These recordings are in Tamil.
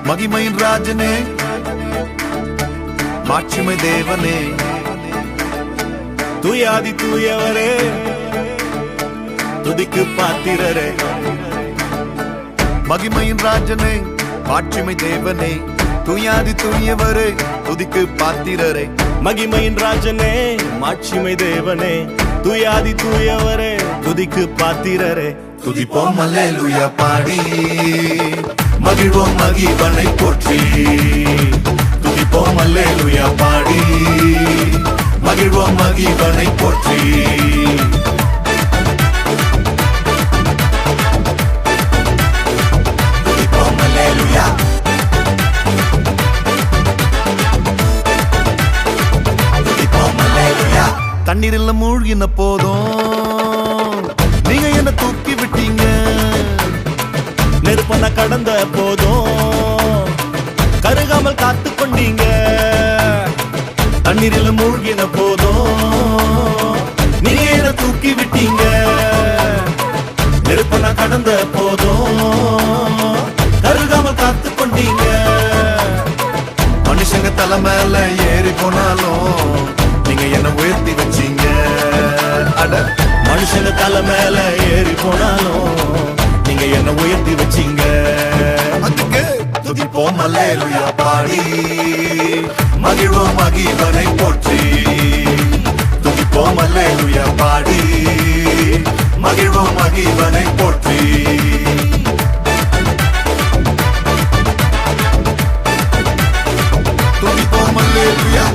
மகிமையின் ராஜனே, மாட்சிமை தேவனே, தூயாதி தூயவரே, துதிக்கு பாத்திரரே. மகிமையின் ராஜனே, மாட்சிமை தேவனே, தூயாதி தூயவரே, துதிக்கு பாத்திரரே. மகிமையின் ராஜனே, மாட்சிமை தேவனே, தூயாதி தூயவரே, துதிக்கு பாத்திரரே. துதிப்போம் அல்லேலூயா பாடி, மகிழ்வோம் மகிவனை போற்றி. துதிப்போம் அல்லேலூயா பாடி, மகிழ்வோம் மகிவனை போற்றி. துதிப்போம் அல்லேலூயா, துதிப்போம் அல்லேலூயா. தண்ணீரில் மூழ்கின போதும் நீங்க என்ன தூக்கி விட்டீங்க. நெருப்பன கடந்த போதும் கருகாமல் காத்து கொண்டீங்க. தண்ணீரில் மூழ்கின போதும் நீங்க என்ன தூக்கி விட்டீங்க. நெருப்பன கடந்த போதும் கருகாமல் காத்து கொண்டீங்க. மனுஷங்க தலை மேல ஏறி போனாலும் நீங்க என்ன உயர்த்தி வச்சீங்க. அட, மனுஷங்க தலை மேல ஏறி போனாலும் நீங்க என்ன உயர்த்தி வச்சீங்க. அதுக்கு துதிப்போம் அல்லேலூயா பாடி, மகிழ்வோம் மகிவனை போற்றி. துதிப்போம் அல்லேலூயா பாடி, மகிழ்வோம் மகிவனை போற்றி. துதிப்போம் அல்லேலூயா,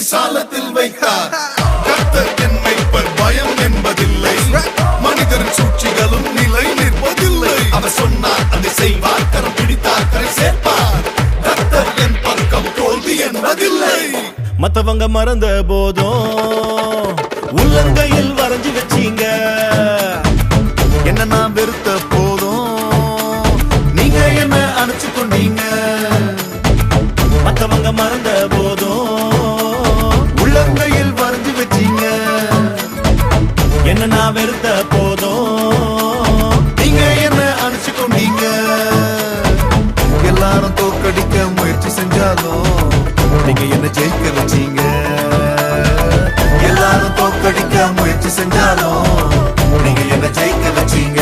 சாலத்தில் வைத்தார் கர்த்தர் என்னை பயம் என்பதில்லை. மனிதரின் சூழ்ச்சிகளும் நிலை நிற்பதில்லை. அவர் சொன்னார் அதை செய்வார், கரம் பிடித்தார் கரை சேர்ப்பார். கர்த்தர் என் பக்கம் தோல்வி என்பதில்லை. மத்தவங்க மறந்த போதும் உள்ளங்கையில் வரைஞ்சு வச்சீங்க. என்ன நான் வெறுத்த போதும் நீங்க என்ன அணைச்சு கொண்டீங்க. மத்தவங்க மறந்த போதும் உள்ளங்கையில் வரைஞ்சு வச்சீங்க. என்ன நான் வெறுத்த போதும் நீங்க என்ன அணைச்சு கொண்டீங்க. எல்லாரும் தோக்கடிக்க முயற்சி செஞ்சாலும் நீங்க என்ன ஜெயிக்க வச்சீங்க. எல்லாரும் தோக்கடிக்க முயற்சி செஞ்சாலும் நீங்க என்ன ஜெயிக்க வச்சீங்க.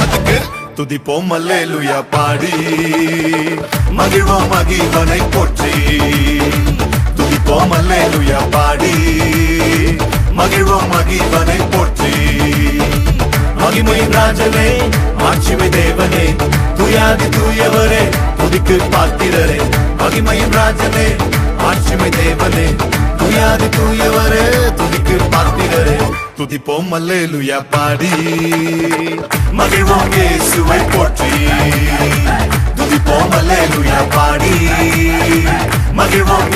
அதுக்கு துதிப்போம் அல்லேலூயா பாடி, மகிழ்வோம் மகிவனை போற்றி. துதிப்போம் அல்லேலூயா பாடி, மகிழ்வோம் மகிவனை போற்றி. மகிமையின் ராஜனே, மாட்சிமை தேவனே, தூயாதி தூயவரே, துதிக்கு பாத்திரரே. மகிமையின் ராஜனே, மாட்சிமை தேவனே, தூயாதி தூயவரே, துதிக்கு பாத்திரரே. துதிப்போம் அல்லேலூயா பாடி, மகிழ்வோம் இயேசுவை போற்றி. துதிப்போம் அல்லேலூயா பாடி, மகிழ்வோம்